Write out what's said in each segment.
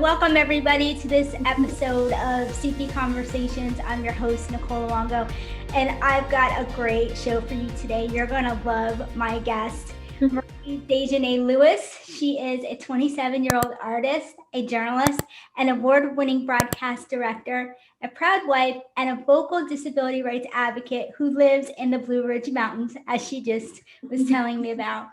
welcome everybody to this episode of CP Conversations. I'm your host, Nicole Luongo, and I've got a great show for you today. You're going to love my guest, Marie Dagenais-Lewis. She is a 27-year-old artist, a journalist, an award-winning broadcast director, a proud wife, and a vocal disability rights advocate who lives in the Blue Ridge Mountains, as she just was telling me about.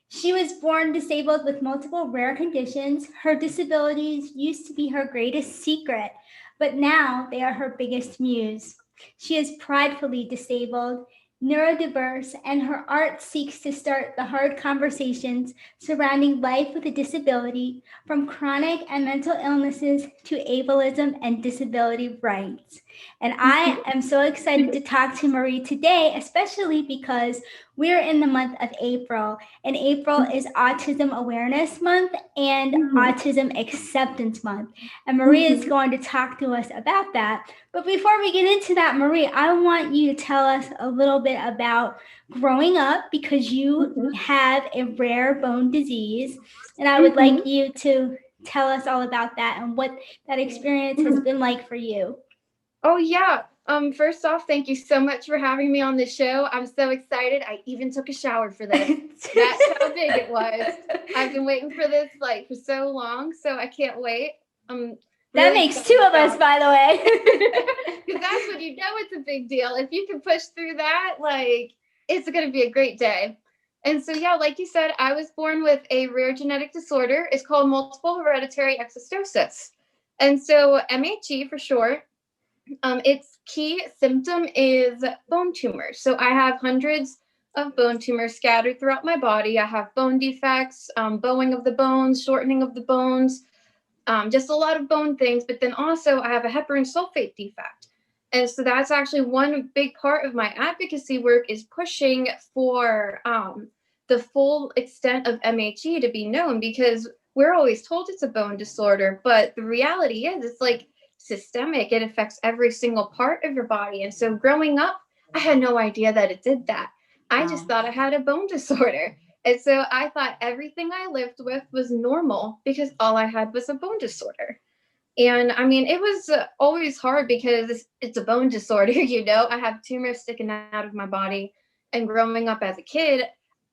She was born disabled with multiple rare conditions. Her disabilities used to be her greatest secret, but now they are her biggest muse. She is pridefully disabled, neurodiverse, and her art seeks to start the hard conversations surrounding life with a disability, from chronic and mental illnesses to ableism and disability rights. And I am so excited to talk to Marie today, especially because we're in the month of April, and April is Autism Awareness Month and Autism Acceptance Month. And Marie is going to talk to us about that. But before we get into that, Marie, I want you to tell us a little bit about growing up, because you have a rare bone disease. And I would like you to tell us all about that and what that experience has been like for you. Oh, yeah. First off, thank you so much for having me on the show. I'm so excited. I even took a shower for this. That's how big it was. I've been waiting for this for so long, so I can't wait. That makes two of us, by the way. Because that's when you know it's a big deal. If you can push through that, it's going to be a great day. And so, yeah, like you said, I was born with a rare genetic disorder. It's called Multiple Hereditary Exostoses. And so MHE for short. Its key symptom is bone tumors. So I have hundreds of bone tumors scattered throughout my body. I have bone defects, bowing of the bones, shortening of the bones, just a lot of bone things. But then also I have a heparin sulfate defect. And so that's actually one big part of my advocacy work, is pushing for the full extent of MHE to be known, because we're always told it's a bone disorder. But the reality is it's systemic. It affects every single part of your body. And so growing up, I had no idea that it did that. I just thought I had a bone disorder. And so I thought everything I lived with was normal because all I had was a bone disorder. And I mean, it was always hard because it's a bone disorder, I have tumors sticking out of my body. And growing up as a kid,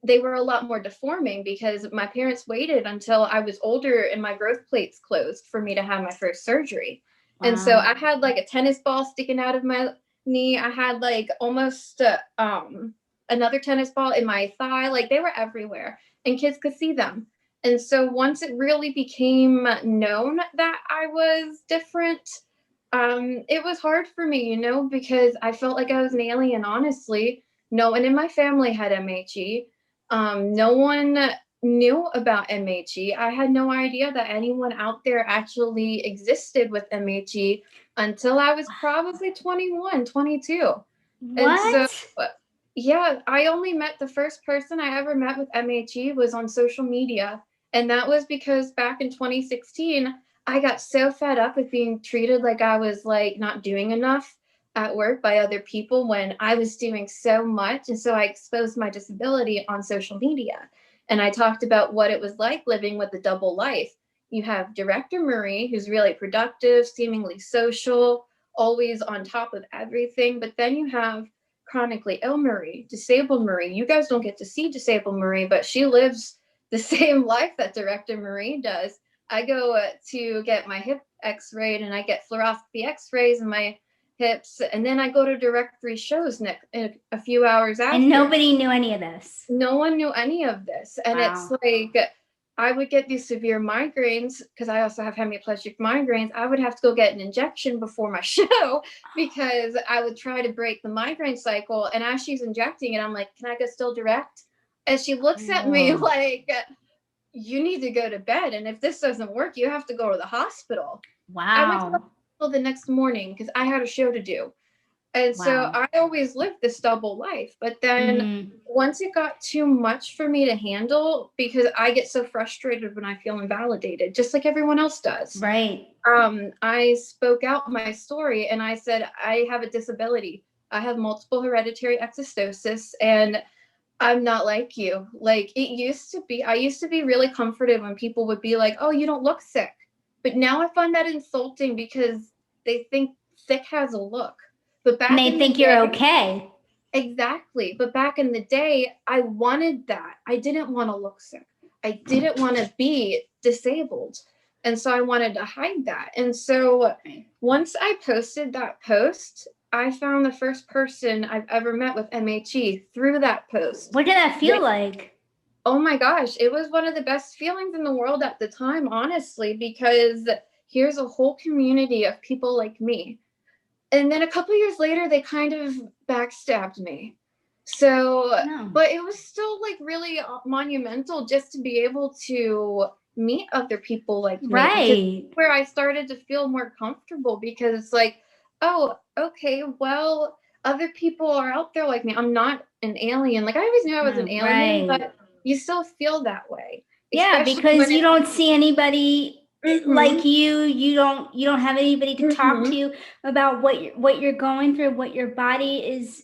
they were a lot more deforming because my parents waited until I was older and my growth plates closed for me to have my first surgery. Wow. And so I had a tennis ball sticking out of my knee. I had almost another tennis ball in my thigh. They were everywhere and kids could see them. And so once it really became known that I was different, it was hard for me, because I felt like I was an alien, honestly. No one in my family had MHE. No one knew about MHE. I had no idea that anyone out there actually existed with MHE until I was probably 21, 22. What? And so, yeah, I only met the first person I ever met with MHE was on social media. And that was because back in 2016, I got so fed up with being treated like I was not doing enough at work by other people when I was doing so much. And so I exposed my disability on social media. And I talked about what it was like living with a double life. You have director Marie, who's really productive, seemingly social, always on top of everything. But then you have chronically ill Marie, disabled Marie. You guys don't get to see disabled Marie, but she lives the same life that director Marie does. I go to get my hip x-rayed and I get fluoroscopy x-rays in my hips, and then I go to direct 3 shows in a few hours after. And nobody knew any of this. No one knew any of this. And wow. It's I would get these severe migraines because I also have hemiplegic migraines. I would have to go get an injection before my show because I would try to break the migraine cycle. And as she's injecting it, I'm like, can I go still direct? And she looks at me you need to go to bed. And if this doesn't work, you have to go to the hospital. Wow. I went to the hospital the next morning because I had a show to do. And so I always lived this double life. But then once it got too much for me to handle, because I get so frustrated when I feel invalidated, just like everyone else does. Right. I spoke out my story and I said, I have a disability. I have multiple hereditary exostoses and I'm not like you. I used to be really comforted when people would be like, oh, you don't look sick. But now I find that insulting because they think thick has a look. But back And they in think the you're day, okay. exactly. But back in the day, I wanted that. I didn't want to look sick. I didn't want to be disabled. And so I wanted to hide that. And so once I posted that post, I found the first person I've ever met with MHE through that post. What did that feel like? Oh my gosh, it was one of the best feelings in the world at the time, honestly, because here's a whole community of people like me. And then a couple years later, they kind of backstabbed me. So, No. but it was still like really monumental just to be able to meet other people like me. Right. Where I started to feel more comfortable because it's like, oh, okay, well, other people are out there like me. I'm not an alien. Like I always knew I was an alien, Right. but you still feel that way. Yeah, because you don't see anybody like you don't have anybody to talk to about what you're going through, what your body is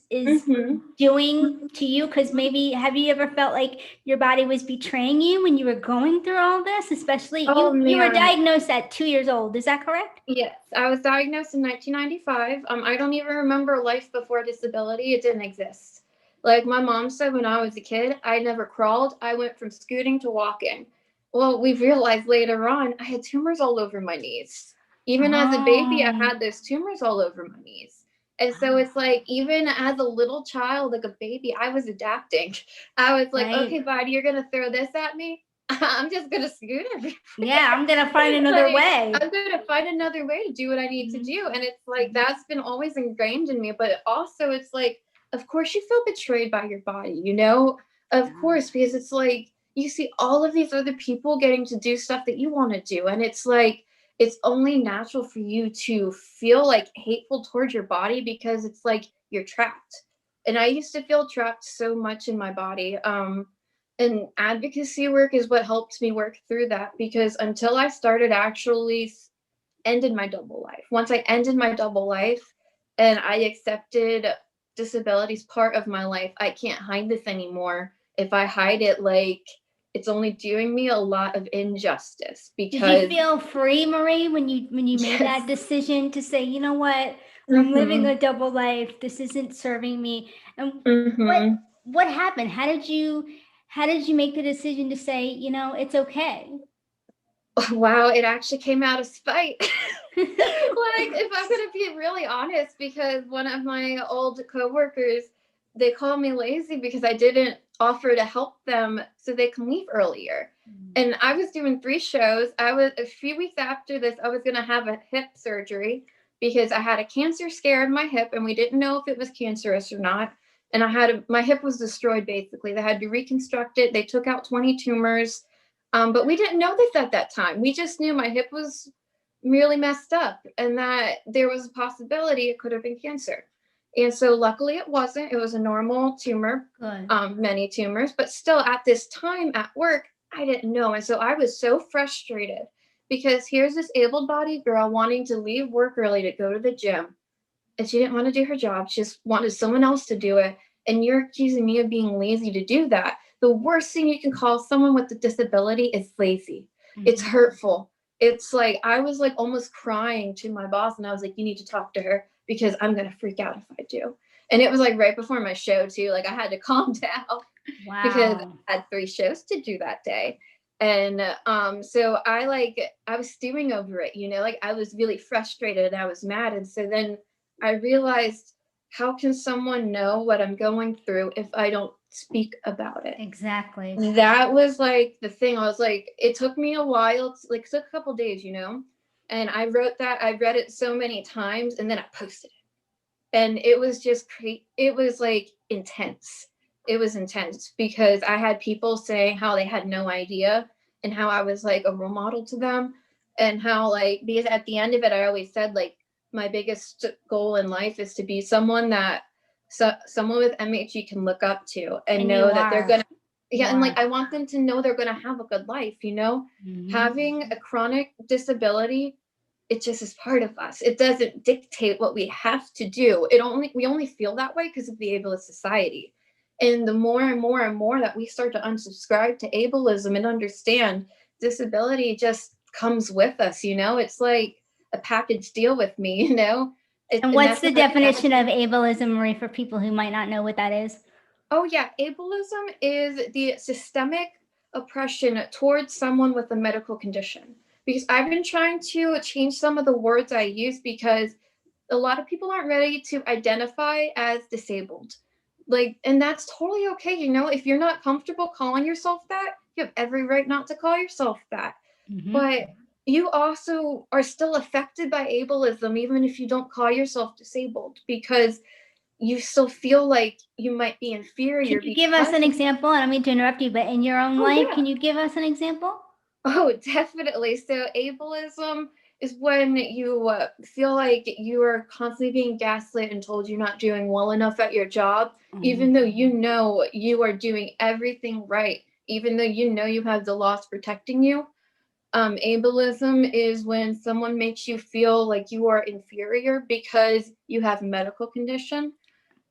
doing to you. Because maybe, have you ever felt like your body was betraying you when you were going through all this? Especially you were diagnosed at 2 years old, is that correct? Yes, I was diagnosed in 1995. I don't even remember life before disability. It didn't exist. Like my mom said when I was a kid, I never crawled. I went from scooting to walking. Well, we realized later on I had tumors all over my knees. Even as a baby, I had those tumors all over my knees. And so it's like, even as a little child, like a baby, I was adapting. I was like, okay, bud, you're going to throw this at me? I'm just going to scoot everywhere. Yeah, I'm going to find another way. I'm going to find another way to do what I need to do. And it's like, that's been always ingrained in me. But also it's like, of course you feel betrayed by your body, you know, of course, because it's like, you see all of these other people getting to do stuff that you want to do. And it's like, it's only natural for you to feel like hateful towards your body because it's like you're trapped. And I used to feel trapped so much in my body. And advocacy work is what helped me work through that, because until I started actually ended my double life. Once I ended my double life and I accepted disability as part of my life, I can't hide this anymore. If I hide it, like, it's only doing me a lot of injustice. Because did you feel free, Marie, when you made that decision to say, you know what, I'm living a double life, this isn't serving me? And what happened? How did you make the decision to say, you know, it's okay? Wow, it actually came out of spite. Like, if I'm gonna be really honest, because one of my old coworkers, they called me lazy because I didn't offer to help them so they can leave earlier. And I was doing 3 shows. I was, a few weeks after this, I was gonna have a hip surgery because I had a cancer scare in my hip and we didn't know if it was cancerous or not. And my hip was destroyed basically. They had to reconstruct it. They took out 20 tumors. But we didn't know this at that time. We just knew my hip was really messed up and that there was a possibility it could have been cancer. And so luckily it wasn't. It was a normal tumor, many tumors, but still at this time at work, I didn't know. And so I was so frustrated because here's this able-bodied girl wanting to leave work early to go to the gym. And she didn't want to do her job. She just wanted someone else to do it. And you're accusing me of being lazy to do that. The worst thing you can call someone with a disability is lazy. It's hurtful. It's like, I was like almost crying to my boss and I was like, you need to talk to her because I'm going to freak out if I do. And it was like right before my show too. Like I had to calm down because I had 3 shows to do that day. And so I was stewing over it, you know, like I was really frustrated. I was mad. And so then I realized, how can someone know what I'm going through if I don't speak about it? Exactly. That was like the thing. I was like, it took me a while, like it took a couple days, you know, and I wrote that, I read it so many times and then I posted it. And it was just it was like intense. It was intense because I had people saying how they had no idea and how I was like a role model to them, and how like, because at the end of it, I always said like, my biggest goal in life is to be someone that someone with MHE can look up to and know that they're gonna, and like I want them to know they're gonna have a good life, you know. Having a chronic disability, it just is part of us. It doesn't dictate what we have to do. We only feel that way because of the ableist society. And the more and more and more that we start to unsubscribe to ableism and understand disability just comes with us, you know, it's like a package deal with me, you know. And what's the definition of ableism, Marie, for people who might not know what that is? Oh yeah, ableism is the systemic oppression towards someone with a medical condition. Because I've been trying to change some of the words I use because a lot of people aren't ready to identify as disabled. Like, and that's totally okay, you know, if you're not comfortable calling yourself that, you have every right not to call yourself that. Mm-hmm. But you also are still affected by ableism, even if you don't call yourself disabled, because you still feel like you might be inferior. Can you give us an example? I don't mean to interrupt you, but in your own life, yeah. Can you give us an example? Oh, definitely. So ableism is when you feel like you are constantly being gaslit and told you're not doing well enough at your job, even though you know you are doing everything right, even though you know you have the laws protecting you. Ableism is when someone makes you feel like you are inferior because you have a medical condition.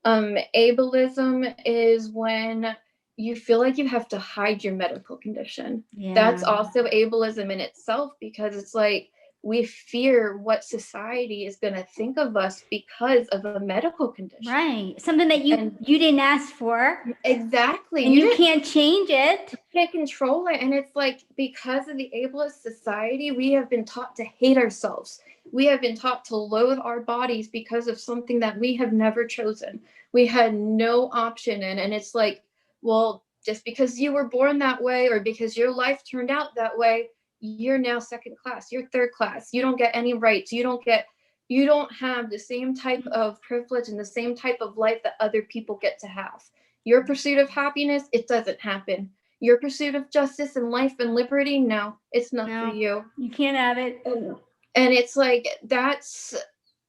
Ableism is when you feel like you have to hide your medical condition. Yeah. That's also ableism in itself, because it's like we fear what society is going to think of us because of a medical condition. Right. Something that you didn't ask for. Exactly. And you can't change it. You can't control it. And it's like, because of the ableist society, we have been taught to hate ourselves. We have been taught to loathe our bodies because of something that we have never chosen. We had no option in. And it's like, well, just because you were born that way or because your life turned out that way, you're now second class, you're third class. You don't get any rights. You don't have the same type of privilege and the same type of life that other people get to have. Your pursuit of happiness, it doesn't happen. Your pursuit of justice and life and liberty, no, it's not for you. You can't have it. And it's like,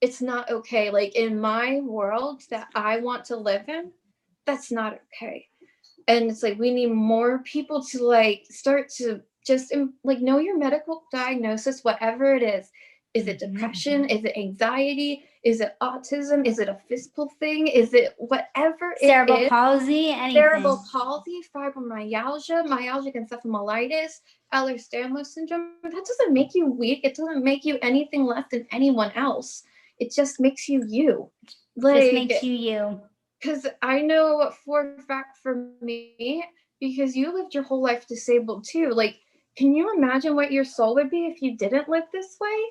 it's not okay. Like, in my world that I want to live in, that's not okay. And it's like, we need more people to like start to just like know your medical diagnosis, whatever it is. Is it depression? Is it anxiety? Is it autism? Is it a physical thing? Is it whatever it is? Cerebral palsy, anything. Cerebral palsy, fibromyalgia, myalgic encephalomyelitis, Ehlers-Danlos syndrome. That doesn't make you weak. It doesn't make you anything less than anyone else. It just makes you you. Like, just makes you you. Because I know for a fact for me, because you lived your whole life disabled too. Like, can you imagine what your soul would be if you didn't live this way?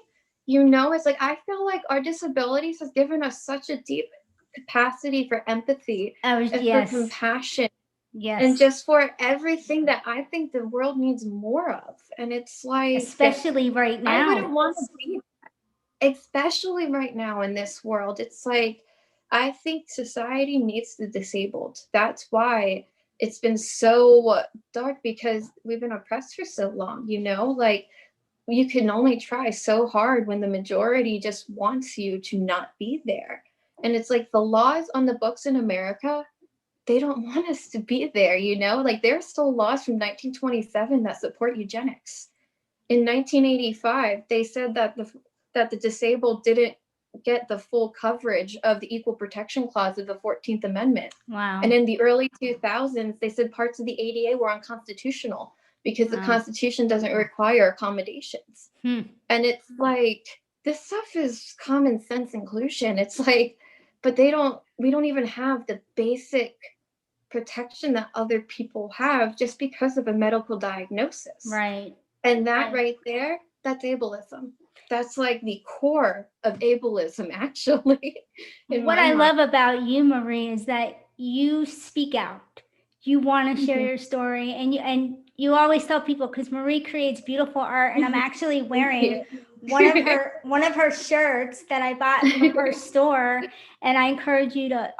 You know, it's like, I feel like our disabilities has given us such a deep capacity for empathy and for compassion. Yes. And just for everything that I think the world needs more of. And it's like, especially right now. I wouldn't want to be, especially right now in this world. It's like, I think society needs the disabled. That's why it's been so dark, because we've been oppressed for so long, you know, like, you can only try so hard when the majority just wants you to not be there. And it's like, the laws on the books in America, they don't want us to be there, you know, like, there are still laws from 1927 that support eugenics. In 1985, they said that the disabled didn't get the full coverage of the Equal Protection Clause of the 14th Amendment. Wow. And in the early 2000s, they said parts of the ADA were unconstitutional because the Constitution doesn't require accommodations. And it's like, this stuff is common sense inclusion. It's like, but we don't even have the basic protection that other people have just because of a medical diagnosis. Right. And that right there, that's ableism. That's like the core of ableism, actually. What I love about you, Marie, is that you speak out. You want to share your story, and you always tell people, because Marie creates beautiful art, and I'm actually wearing one of her shirts that I bought from her store, and I encourage you to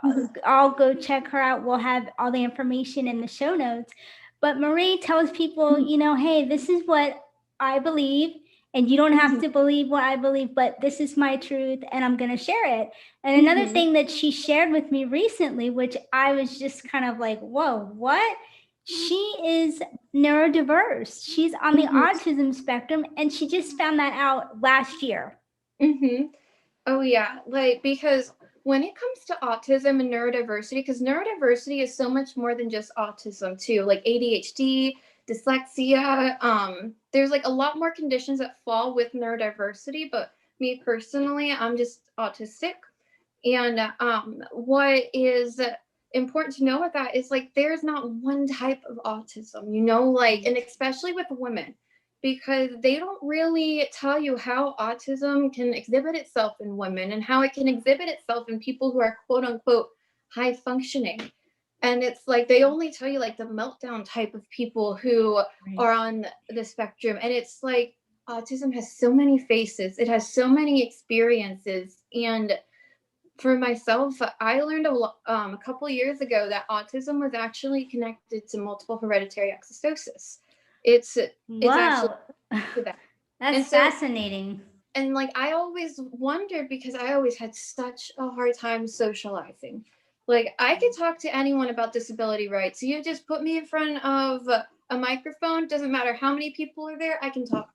all go check her out. We'll have all the information in the show notes. But Marie tells people, you know, hey, this is what I believe, and you don't have to believe what I believe, but this is my truth, and I'm going to share it. And another thing that she shared with me recently, which I was just kind of like, whoa, what? She is neurodiverse. She's on the autism spectrum, and she just found that out last year. Oh, yeah. Like, because when it comes to autism and neurodiversity, because neurodiversity is so much more than just autism, too. Like ADHD, dyslexia. There's like a lot more conditions that fall with neurodiversity, but me personally, I'm just autistic. And what is important to know with that is like there's not one type of autism, you know, like, and especially with women, because they don't really tell you how autism can exhibit itself in women and how it can exhibit itself in people who are quote unquote high functioning. And it's like they only tell you like the meltdown type of people who are on the spectrum. And it's like autism has so many faces, it has so many experiences. And for myself, I learned a couple years ago that autism was actually connected to multiple hereditary exostosis. It's actually Wow. to that. That's And so, fascinating. and like I always wondered, because I always had such a hard time socializing. Like I could talk to anyone about disability rights. You just put me in front of a microphone, doesn't matter how many people are there, I can talk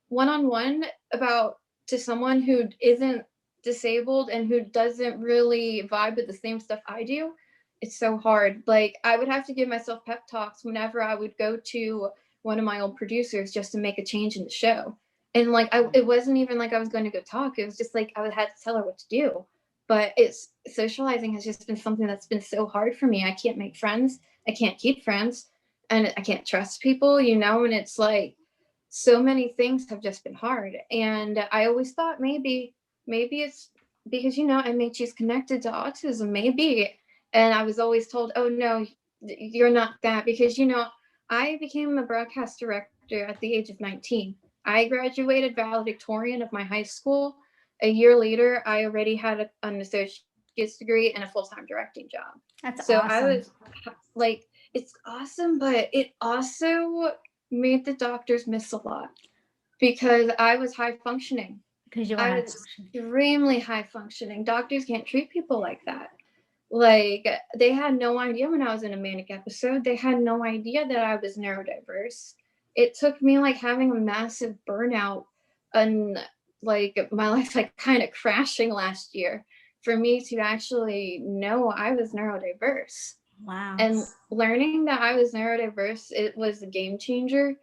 one-on-one about to someone who isn't disabled and who doesn't really vibe with the same stuff I do. It's so hard. Like I would have to give myself pep talks whenever I would go to one of my old producers just to make a change in the show. And like it wasn't even like I was going to go talk. It was just like I had to tell her what to do. But it's socializing has just been something that's been so hard for me. I can't make friends. I can't keep friends, and I can't trust people, you know, and it's like so many things have just been hard. And I always thought maybe it's because, you know, MH is connected to autism, maybe. And I was always told, oh no, you're not that, because, you know, I became a broadcast director at the age of 19. I graduated valedictorian of my high school. A year later, I already had an associate's degree and a full-time directing job. That's So I awesome. was like, it's awesome, but it also made the doctors miss a lot because I was high functioning. Because you were I high was functioning. extremely high functioning. Doctors can't treat people like that. Like they had no idea when I was in a manic episode. They had no idea that I was neurodiverse. It took me like having a massive burnout and like my life like kind of crashing last year for me to actually know I was neurodiverse. Wow. And learning that I was neurodiverse, it was a game changer.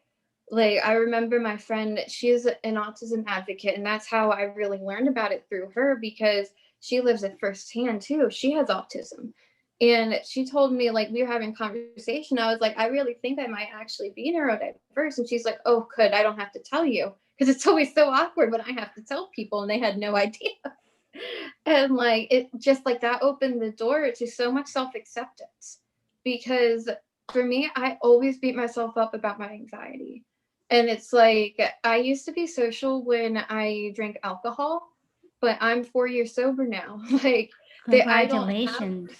Like I remember my friend, she is an autism advocate, and that's how I really learned about it, through her, because she lives it firsthand too. She has autism. And she told me, like, we were having conversation. I was like, I really think I might actually be neurodiverse. And she's like, oh, good. I don't have to tell you. Because it's always so awkward when I have to tell people and they had no idea. And like, it just like that opened the door to so much self-acceptance. Because for me, I always beat myself up about my anxiety. And it's like, I used to be social when I drank alcohol, but I'm 4 years sober now. Like, I don't have, Congratulations.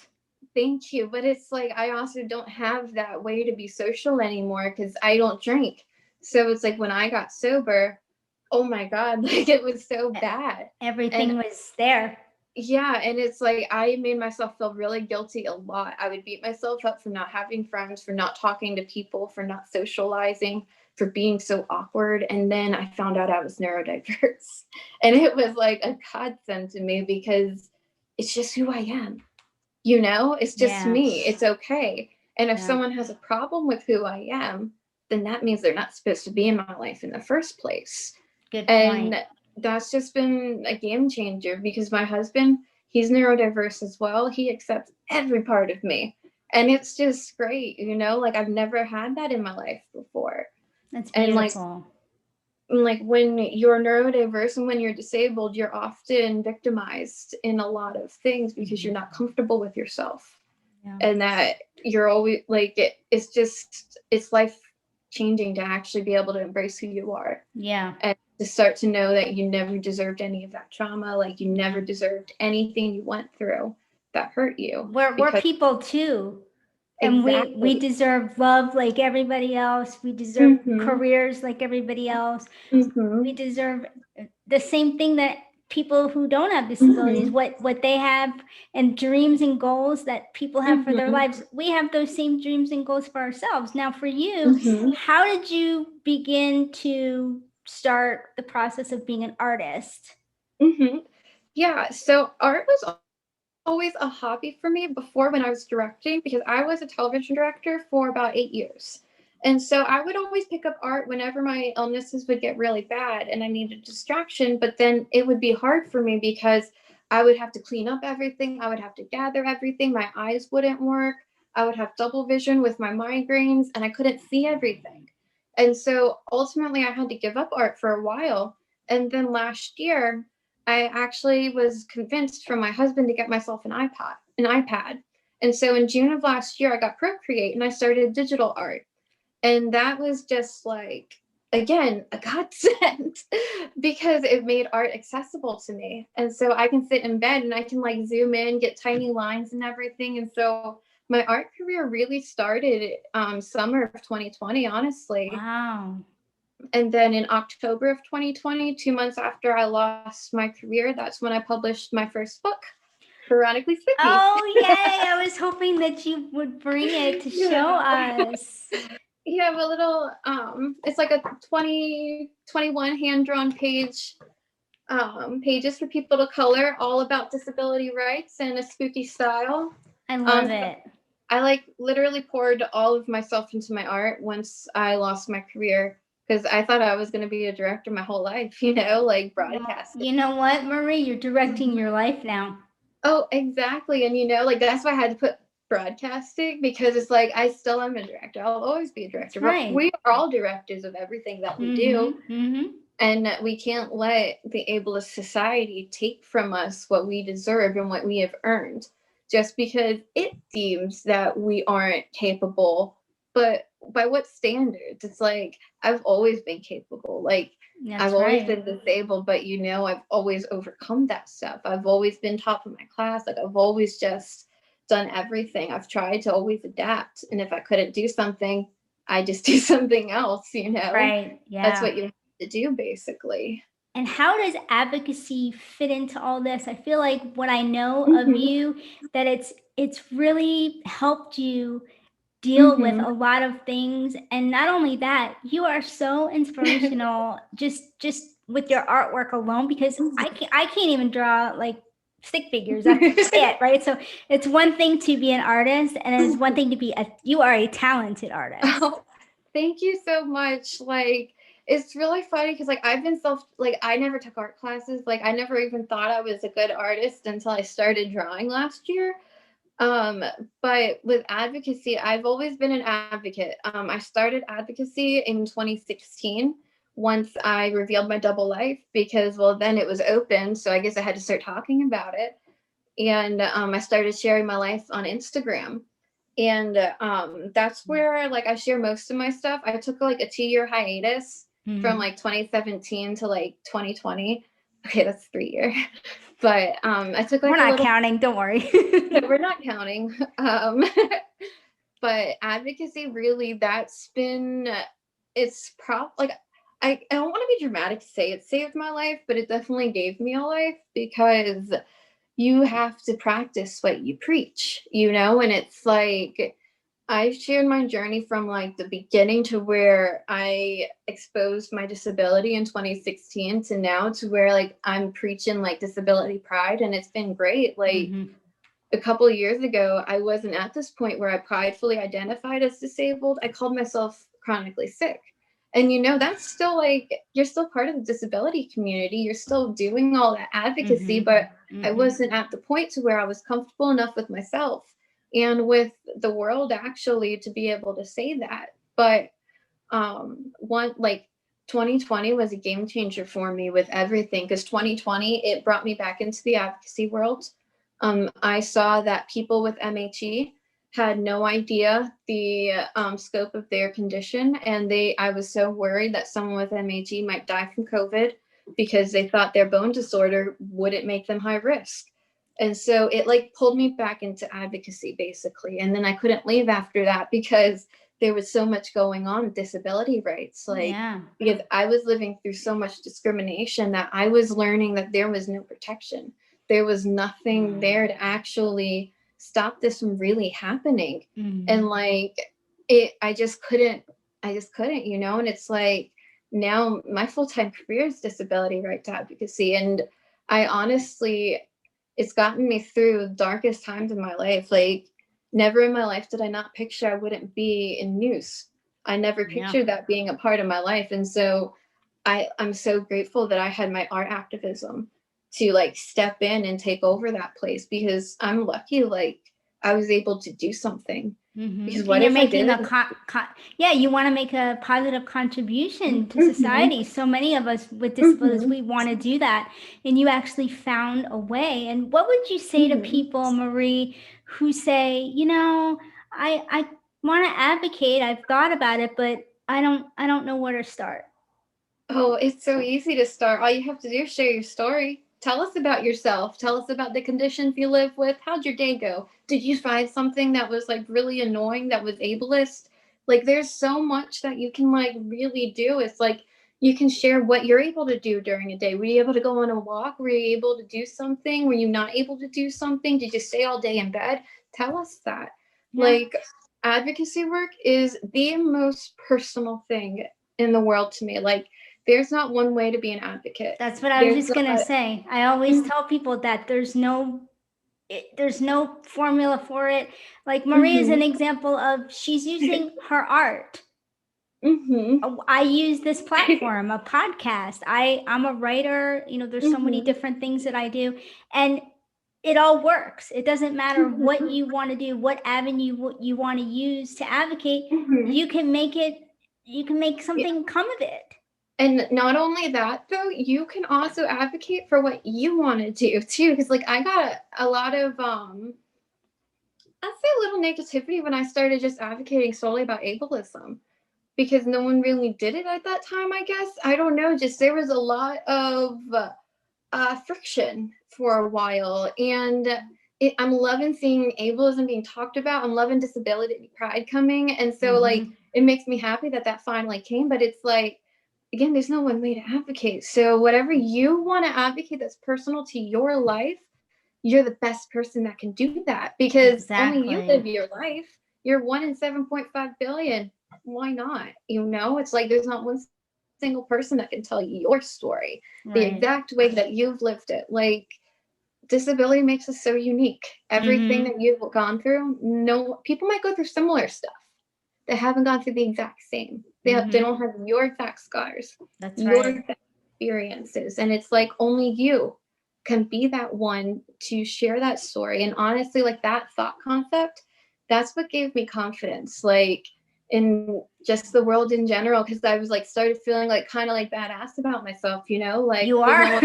thank you. But it's like, I also don't have that way to be social anymore because I don't drink. So it's like when I got sober, oh my God, like it was so bad. Everything And was there. yeah, and it's like I made myself feel really guilty a lot. I would beat myself up for not having friends, for not talking to people, for not socializing, for being so awkward. And then I found out I was neurodiverse. And it was like a godsend to me because it's just who I am. You know, it's just Yeah. me. It's okay. And if Yeah. someone has a problem with who I am, then that means they're not supposed to be in my life in the first place. Good And point. that's just been a game changer because my husband, he's neurodiverse as well. He accepts every part of me. And it's just great, you know, like I've never had that in my life before. That's And beautiful. like when you're neurodiverse and when you're disabled, you're often victimized in a lot of things because you're not comfortable with yourself. Yeah. And that you're always like it's life changing to actually be able to embrace who you are. Yeah. And to start to know that you never deserved any of that trauma, like you never deserved anything you went through that hurt you. We're people too. And Exactly. we deserve love like everybody else. We deserve careers like everybody else. We deserve the same thing that people who don't have disabilities, what they have, and dreams and goals that people have for their lives. We have those same dreams and goals for ourselves. Now for you, how did you begin to start the process of being an artist? Yeah, so art was always a hobby for me before when I was directing, because I was a television director for about 8 years. And so I would always pick up art whenever my illnesses would get really bad and I needed distraction. But then it would be hard for me because I would have to clean up everything. I would have to gather everything. My eyes wouldn't work. I would have double vision with my migraines and I couldn't see everything. And so ultimately, I had to give up art for a while. And then last year, I actually was convinced from my husband to get myself an iPad. And so in June of last year, I got Procreate and I started digital art. And that was just like, again, a godsend because it made art accessible to me. And so I can sit in bed and I can like zoom in, get tiny lines and everything. And so my art career really started summer of 2020, honestly. Wow. And then in October of 2020, 2 months after I lost my career, that's when I published my first book, Ironically Slippy. Oh, yay. I was hoping that you would bring it to show us. You have a little, it's like a 21 hand-drawn pages for people to color, all about disability rights in a spooky style. I love it. I like literally poured all of myself into my art once I lost my career because I thought I was going to be a director my whole life, like broadcasting. You know what, Marie? You're directing your life now. Oh, exactly. And that's why I had to put broadcasting because it's like I still am a director. I'll always be a director. Right. We are all directors of everything that we do. And we can't let the ableist society take from us what we deserve and what we have earned just because it deems that we aren't capable. But by what standards? It's like I've always been capable. Like I've always been disabled, but I've always overcome that stuff. I've always been top of my class. Like I've always just done everything. I've tried to always adapt. And if I couldn't do something, I just do something else, Right. Yeah. That's what you have to do, basically. And how does advocacy fit into all this? I feel like what I know of you, that it's really helped you deal with a lot of things. And not only that, you are so inspirational just with your artwork alone, because I can't even draw like stick figures. That's it, right? So it's one thing to be an artist and it's one thing to be you are a talented artist. Oh, thank you so much. Like it's really funny because I've been I never took art classes. Like I never even thought I was a good artist until I started drawing last year. But with advocacy, I've always been an advocate. I started advocacy in 2016 once I revealed my double life because, then it was open. So I guess I had to start talking about it. And I started sharing my life on Instagram. And that's where I share most of my stuff. I took a 2-year hiatus from 2017 to 2020. Okay, that's 3 years. But I took we're not counting. Don't worry. No, we're not counting. But advocacy really, that's been it's I don't want to be dramatic to say it saved my life, but it definitely gave me a life because you have to practice what you preach, and it's I've shared my journey from the beginning to where I exposed my disability in 2016 to now to where I'm preaching disability pride, and it's been great. A couple of years ago, I wasn't at this point where I pridefully identified as disabled. I called myself chronically sick. And that's still you're still part of the disability community. You're still doing all that advocacy, but I wasn't at the point to where I was comfortable enough with myself and with the world actually to be able to say that. But 2020 was a game changer for me with everything because 2020, it brought me back into the advocacy world. I saw that people with MHE had no idea the scope of their condition. And I was so worried that someone with MHE might die from COVID because they thought their bone disorder wouldn't make them high risk. And so it pulled me back into advocacy basically. And then I couldn't leave after that because there was so much going on with disability rights. Because I was living through so much discrimination that I was learning that there was no protection. There was nothing there to actually stop this from really happening. And I just couldn't, and it's now my full-time career is disability rights advocacy. And I honestly, it's gotten me through the darkest times in my life. Never in my life did I not picture I wouldn't be in news. I never pictured that being a part of my life. And so I'm so grateful that I had my art activism to like step in and take over that place, because I'm lucky, like I was able to do something. Because what if I didn't? You want to make a positive contribution to society. So many of us with disabilities, we want to do that. And you actually found a way. And what would you say to people, Marie, who say, you know, I want to advocate, I've thought about it, but I don't know where to start. Oh, it's so easy to start. All you have to do is share your story. Tell us about yourself. Tell us about the conditions you live with. How'd your day go? Did you find something that was like really annoying, that was ableist? Like there's so much that you can like really do. It's like you can share what you're able to do during a day. Were you able to go on a walk? Were you able to do something? Were you not able to do something? Did you stay all day in bed? Tell us that. Yeah. Like advocacy work is the most personal thing in the world to me. Like there's not one way to be an advocate. That's what I was just going to say. I always tell people that there's no formula for it. Like Marie is an example of, she's using her art. I use this platform, a podcast. I'm a writer, you know, there's so many different things that I do, and it all works. It doesn't matter what you want to do, what avenue you want to use to advocate. You can make something come of it. And not only that, though, you can also advocate for what you want to do too. Because like I got a lot of I'd say a little negativity when I started just advocating solely about ableism, because no one really did it at that time, I guess. I don't know, just there was a lot of friction for a while. And I'm loving seeing ableism being talked about. I'm loving disability pride coming. And so like it makes me happy that finally came. But it's like, again, there's no one way to advocate. So whatever you want to advocate that's personal to your life, you're the best person that can do that, because only you live your life. You're 1 in 7.5 billion. Why not? You know, it's like there's not one single person that can tell you your story the exact way that you've lived it. Like disability makes us so unique. Everything that you've gone through, no, people might go through similar stuff. They haven't gone through the exact same. They don't have your exact scars. That's your exact experiences. And it's like only you can be that one to share that story. And honestly, like that thought concept, that's what gave me confidence, like in just the world in general. Because I was like started feeling like kind of like badass about myself, you know, like you are.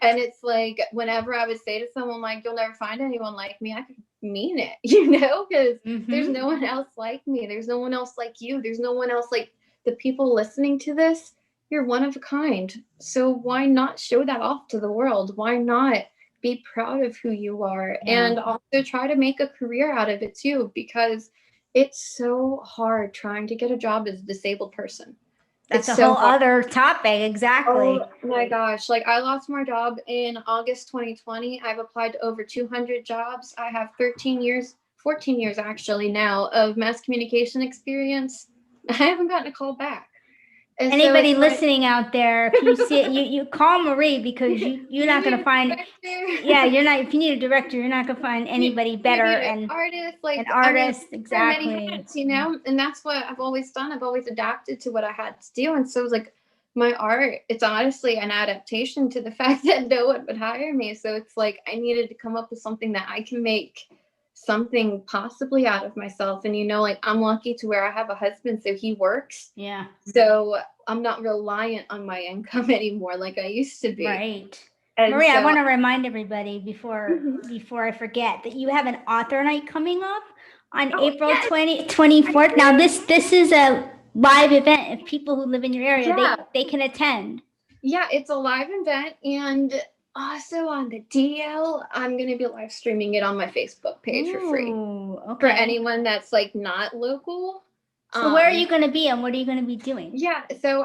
And it's like whenever I would say to someone like, you'll never find anyone like me, I could mean it, you know, because there's no one else like me. There's no one else like you. There's no one else like the people listening to this. You're one of a kind. So why not show that off to the world? Why not be proud of who you are? And also try to make a career out of it too, because it's so hard trying to get a job as a disabled person. That's a whole other topic. Exactly. Oh my gosh. Like I lost my job in August 2020. I've applied to over 200 jobs. I have 14 years actually now of mass communication experience. I haven't gotten a call back. And anybody listening out there, if you see it, you call Marie, because you're not going to find, you're not, if you need a director, you're not going to find anybody better. And artist, like an artist, exactly. Many hats, you know, and that's what I've always done. I've always adapted to what I had to do. And so it was like my art, it's honestly an adaptation to the fact that no one would hire me. So it's like I needed to come up with something that I can make something possibly out of myself. And you know, like I'm lucky to where I have a husband, so he works. Yeah. So I'm not reliant on my income anymore like I used to be. Right. And Marie, I want to remind everybody before I forget that you have an author night coming up on April 24th. Now this is a live event. If people who live in your area, they can attend. Yeah, it's a live event. And also on the DL, I'm going to be live streaming it on my Facebook page for free. For anyone that's like not local. So where are you going to be and what are you going to be doing? Yeah, so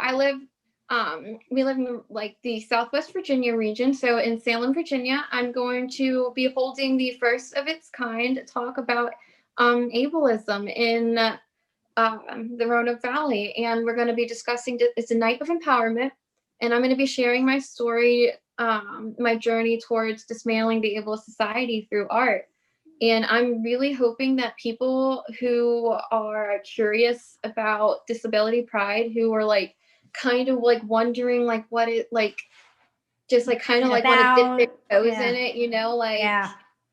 we live in like the Southwest Virginia region. So in Salem, Virginia, I'm going to be holding the first of its kind talk about ableism in the Roanoke Valley. And we're going to be discussing, it's a night of empowerment. And I'm going to be sharing my story, my journey towards dismantling the ableist society through art. And I'm really hoping that people who are curious about disability pride, who are like kind of like wondering like what it like, just like kind of like want to dip their toes in it, you know, like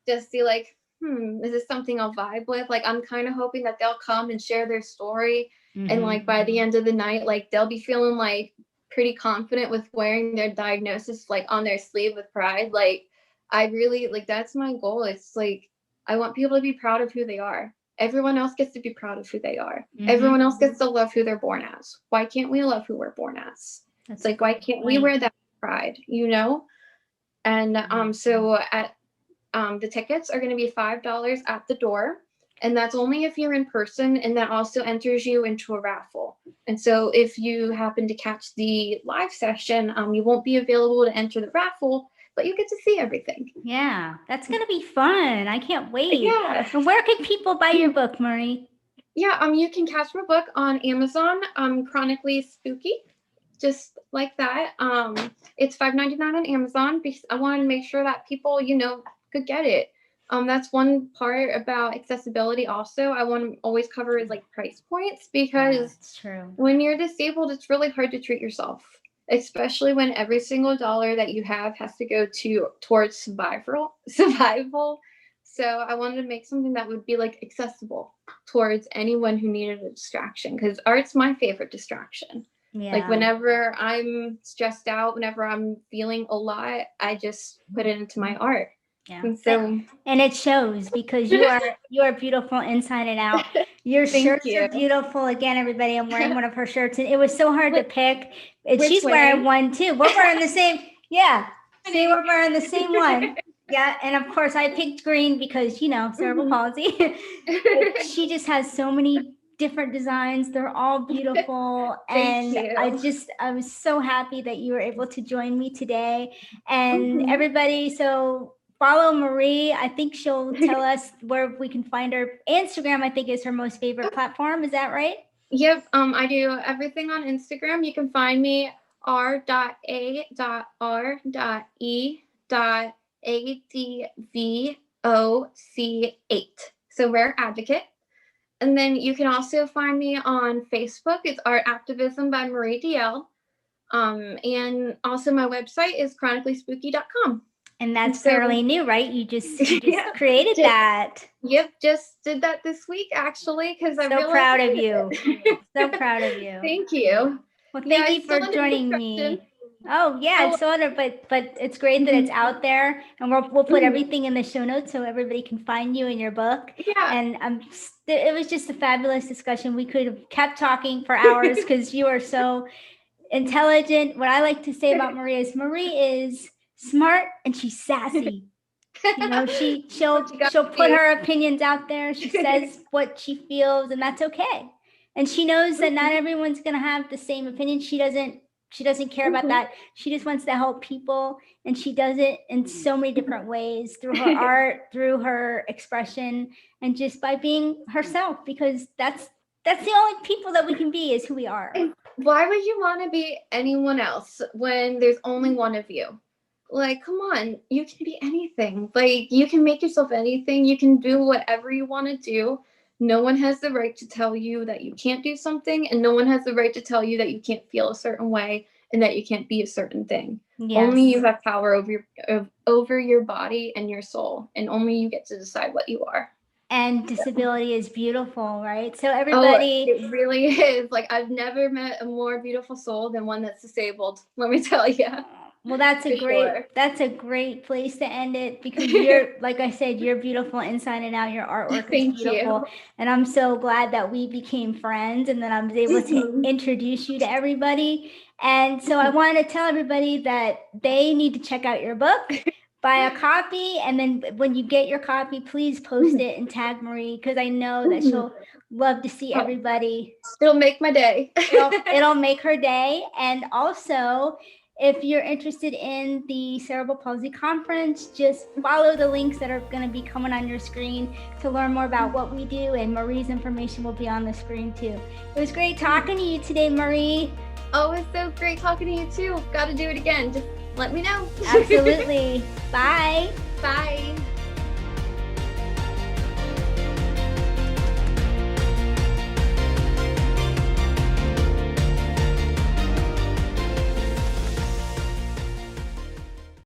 just see like, is this something I'll vibe with? Like, I'm kind of hoping that they'll come and share their story. And like by the end of the night, like they'll be feeling like pretty confident with wearing their diagnosis like on their sleeve with pride. Like, I really like, that's my goal. It's like, I want people to be proud of who they are. Everyone else gets to be proud of who they are. Everyone else gets to love who they're born as. Why can't we love who we're born as? It's like, why can't we wear that pride, you know? And so at the tickets are going to be $5 at the door, and that's only if you're in person, and that also enters you into a raffle. And so if you happen to catch the live session, you won't be available to enter the raffle, but you get to see everything. Yeah, that's going to be fun. I can't wait. Yeah. And where can people buy your book, Marie? Yeah, you can catch my book on Amazon, Chronically Spooky, just like that. It's $5.99 on Amazon because I wanted to make sure that people, you know, could get it. That's one part about accessibility also. I want to always cover is like price points, because when you're disabled, it's really hard to treat yourself, especially when every single dollar that you have has to go towards survival. So I wanted to make something that would be like accessible towards anyone who needed a distraction, because art's my favorite distraction. Yeah. Like whenever I'm stressed out, whenever I'm feeling a lot, I just put it into my art. Yeah. And it shows, because you are beautiful inside and out. Your shirts are beautiful. Again, everybody, I'm wearing one of her shirts, and it was so hard to pick. And she's wearing one too. We're wearing the same. Yeah. See, we're wearing the same one. Yeah. And of course I picked green because, you know, cerebral palsy. She just has so many different designs. They're all beautiful. And I was so happy that you were able to join me today. And everybody, so follow Marie. I think she'll tell us where we can find her. Instagram, I think, is her most favorite platform. Is that right? Yep. I do everything on Instagram. You can find me r.a.r.e.advoc8. So Rare Advocate. And then you can also find me on Facebook. It's Art Activism by Marie DL. And also my website is chronicallyspooky.com. And that's fairly new, right? You just created that. Yep, just did that this week, actually, because I'm so proud of you. So proud of you. Thank you. Well, thank you for joining me. Oh yeah, it's sort of, but it's great that it's out there, and we'll put everything in the show notes so everybody can find you in your book. Yeah. And it was just a fabulous discussion. We could have kept talking for hours because you are so intelligent. What I like to say about Marie is smart, and she's sassy. You know, she'll put her opinions out there. She says what she feels, and that's okay. And she knows that not everyone's going to have the same opinion. She doesn't care about that. She just wants to help people, and she does it in so many different ways, through her art, through her expression, and just by being herself, because that's the only people that we can be, is who we are. Why would you want to be anyone else when there's only one of you? Like, come on, you can be anything. Like, you can make yourself anything. You can do whatever you want to do. No one has the right to tell you that you can't do something, and no one has the right to tell you that you can't feel a certain way and that you can't be a certain thing. Yes. Only you have power over your body and your soul, and only you get to decide what you are. And disability is beautiful, right? So everybody... it really is. Like, I've never met a more beautiful soul than one that's disabled, let me tell you. Well, that's a great place to end it, because you're, like I said, you're beautiful inside and out. Your artwork is beautiful. And I'm so glad that we became friends, and that I was able to introduce you to everybody. And so I want to tell everybody that they need to check out your book, buy a copy, and then when you get your copy, please post it and tag Marie, because I know that she'll love to see everybody. It'll make my day. It'll make her day. And also, if you're interested in the Cerebral Palsy Conference, just follow the links that are going to be coming on your screen to learn more about what we do, and Marie's information will be on the screen too. It was great talking to you today, Marie. Oh, it's so great talking to you too. Got to do it again. Just let me know. Absolutely. Bye. Bye.